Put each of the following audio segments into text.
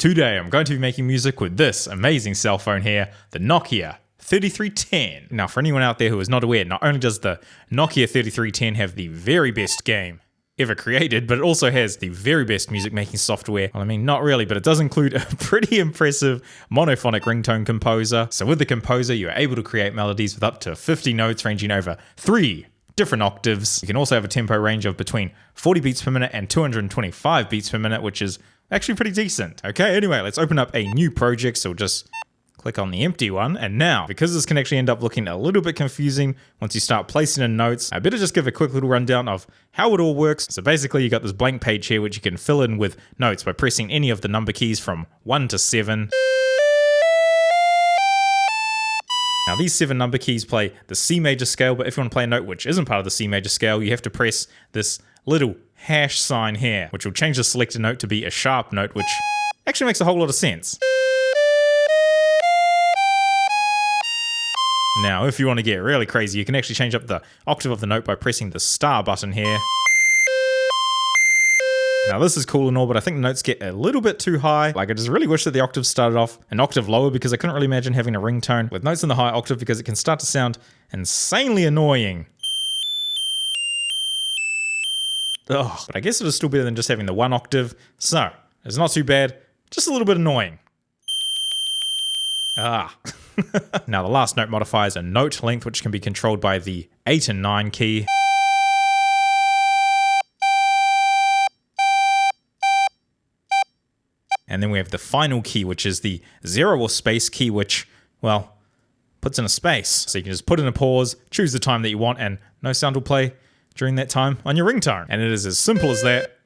Today I'm going to be making music with this amazing cell phone here, the Nokia 3310. Now for anyone out there who is not aware, not only does the Nokia 3310 have the very best game ever created, but it also has the very best music making software. Well, I mean, not really, but it does include a pretty impressive monophonic ringtone composer. So with the composer, you're able to create melodies with up to 50 notes ranging over 3 different octaves. You can also have a tempo range of between 40 beats per minute and 225 beats per minute, which is actually pretty decent. Okay, anyway, let's open up a new project. So we'll just click on the empty one. And now, because this can actually end up looking a little bit confusing once you start placing in notes, I better just give a quick little rundown of how it all works. So basically, you got this blank page here, which you can fill in with notes by pressing any of the number keys from 1 to 7. Now these 7 number keys play the C major scale, but if you want to play a note which isn't part of the C major scale, you have to press this little hash sign here, which will change the selected note to be a sharp note, which actually makes a whole lot of sense. Now, if you want to get really crazy, you can actually change up the octave of the note by pressing the star button here. Now this is cool and all, but I think the notes get a little bit too high. Like, I just really wish that the octaves started off an octave lower, because I couldn't really imagine having a ringtone with notes in the high octave, because it can start to sound insanely annoying. Ugh, but I guess it was still better than just having the 1 octave. So, it's not too bad, just a little bit annoying. Now the last note modifier is a note length, which can be controlled by the 8 and 9 key. And then we have the final key, which is the 0 or space key, which, well, puts in a space. So you can just put in a pause, choose the time that you want, and no sound will play during that time on your ringtone. And it is as simple as that.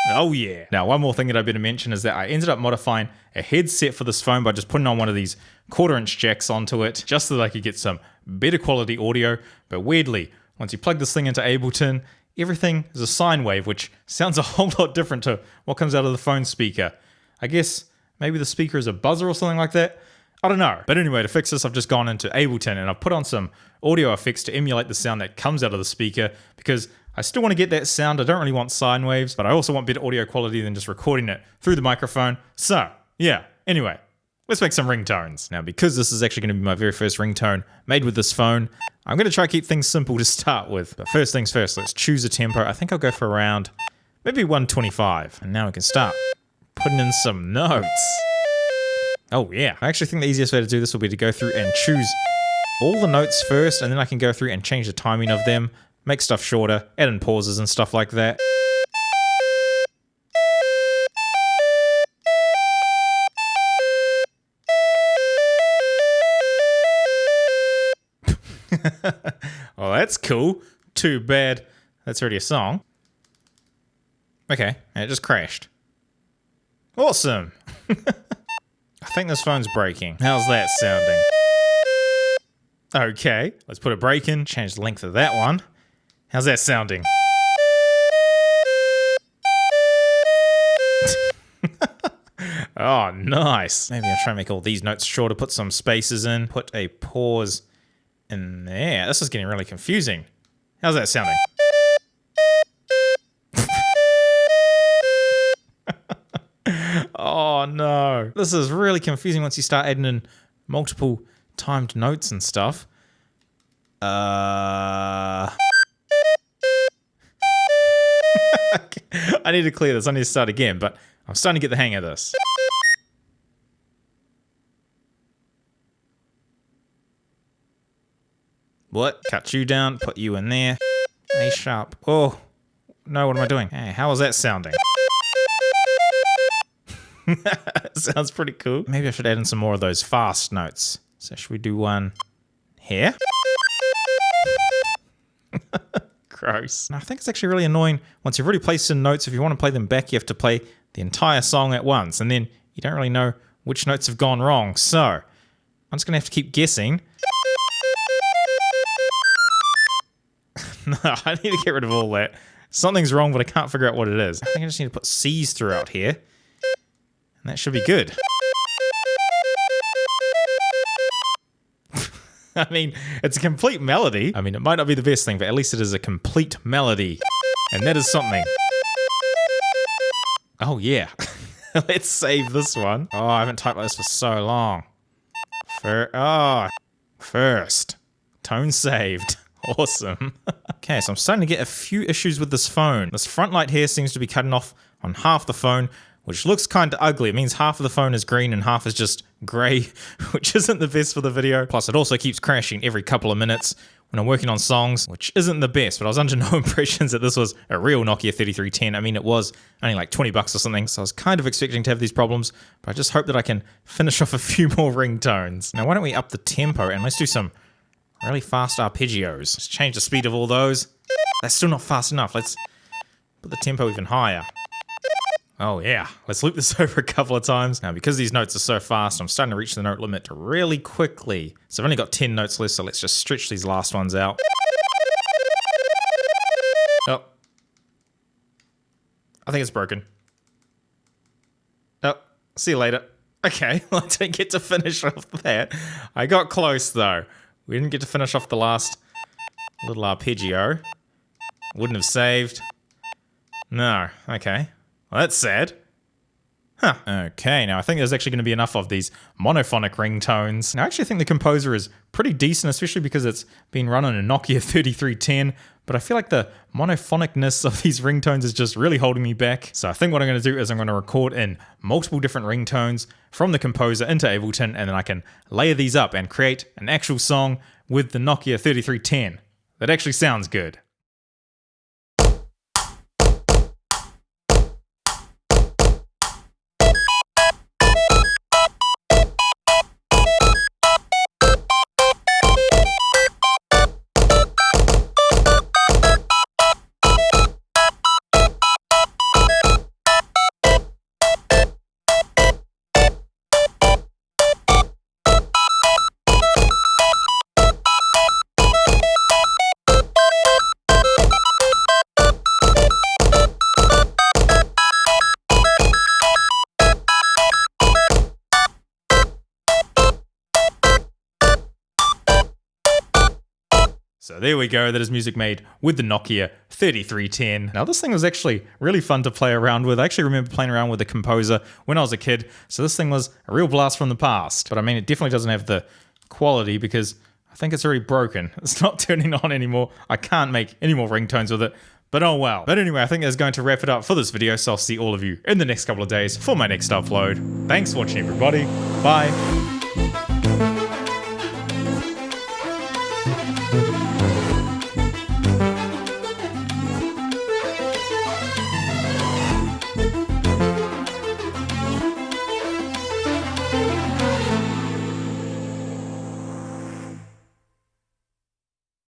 Oh yeah. Now, one more thing that I better mention is that I ended up modifying a headset for this phone by just putting on one of these 1/4-inch jacks onto it, just so that I could get some better quality audio. But weirdly, once you plug this thing into Ableton, everything is a sine wave, which sounds a whole lot different to what comes out of the phone speaker. I guess maybe the speaker is a buzzer or something like that. I don't know. But anyway, to fix this, I've just gone into Ableton and I've put on some audio effects to emulate the sound that comes out of the speaker, because I still want to get that sound. I don't really want sine waves, but I also want better audio quality than just recording it through the microphone. So, yeah. Anyway, let's make some ringtones. Now, because this is actually going to be my very first ringtone made with this phone, I'm going to try to keep things simple to start with. But first things first, let's choose a tempo. I think I'll go for around maybe 125. And now we can start putting in some notes. Oh yeah. I actually think the easiest way to do this will be to go through and choose all the notes first, and then I can go through and change the timing of them, make stuff shorter, add in pauses and stuff like that. Well, that's cool. Too bad that's already a song. Okay, and it just crashed. Awesome. I think this phone's breaking. How's that sounding? Okay, let's put a break in, change the length of that one. How's that sounding? Oh, nice. Maybe I'll try and make all these notes shorter, put some spaces in, put a pause in there. This is getting really confusing. How's that sounding? Oh no. This is really confusing once you start adding in multiple timed notes and stuff. I need to clear this. I need to start again, but I'm starting to get the hang of this. What? Cut you down, put you in there. A sharp. Oh, no, what am I doing? Hey, how is that sounding? Sounds pretty cool. Maybe I should add in some more of those fast notes. So should we do one here? Gross. I think it's actually really annoying once you've already placed in notes. If you want to play them back, you have to play the entire song at once, and then you don't really know which notes have gone wrong. So I'm just gonna have to keep guessing. No, I need to get rid of all that. Something's wrong, but I can't figure out what it is. I think I just need to put C's throughout here, and that should be good. I mean, it's a complete melody. I mean, it might not be the best thing, but at least it is a complete melody. And that is something. Oh, yeah. Let's save this one. Oh, I haven't typed like this for so long. First. Tone saved. Awesome. Okay, so I'm starting to get a few issues with this phone. This front light here seems to be cutting off on half the phone, which looks kind of ugly. It means half of the phone is green and half is just gray, which isn't the best for the video. Plus, it also keeps crashing every couple of minutes when I'm working on songs, which isn't the best, but I was under no impressions that this was a real Nokia 3310. I mean, it was only like 20 bucks or something, so I was kind of expecting to have these problems, but I just hope that I can finish off a few more ringtones. Now, why don't we up the tempo and let's do some really fast arpeggios. Let's change the speed of all those. That's still not fast enough. Let's put the tempo even higher. Oh yeah, let's loop this over a couple of times. Now, because these notes are so fast, I'm starting to reach the note limit really quickly. So I've only got 10 notes left, so let's just stretch these last ones out. Oh. I think it's broken. Oh, see you later. Okay, I didn't get to finish off that. I got close though. We didn't get to finish off the last little arpeggio. Wouldn't have saved. No, okay. Well, that's sad. Huh. Okay, now I think there's actually going to be enough of these monophonic ringtones. Now, I actually think the composer is pretty decent, especially because it's been run on a Nokia 3310, but I feel like the monophonicness of these ringtones is just really holding me back. So I think what I'm going to do is I'm going to record in multiple different ringtones from the composer into Ableton, and then I can layer these up and create an actual song with the Nokia 3310 that actually sounds good. So there we go, that is music made with the Nokia 3310. Now this thing was actually really fun to play around with. I actually remember playing around with the composer when I was a kid, so this thing was a real blast from the past. But I mean, it definitely doesn't have the quality because I think it's already broken. It's not turning on anymore. I can't make any more ringtones with it, but oh well. But anyway, I think that's going to wrap it up for this video, so I'll see all of you in the next couple of days for my next upload. Thanks for watching, everybody. Bye.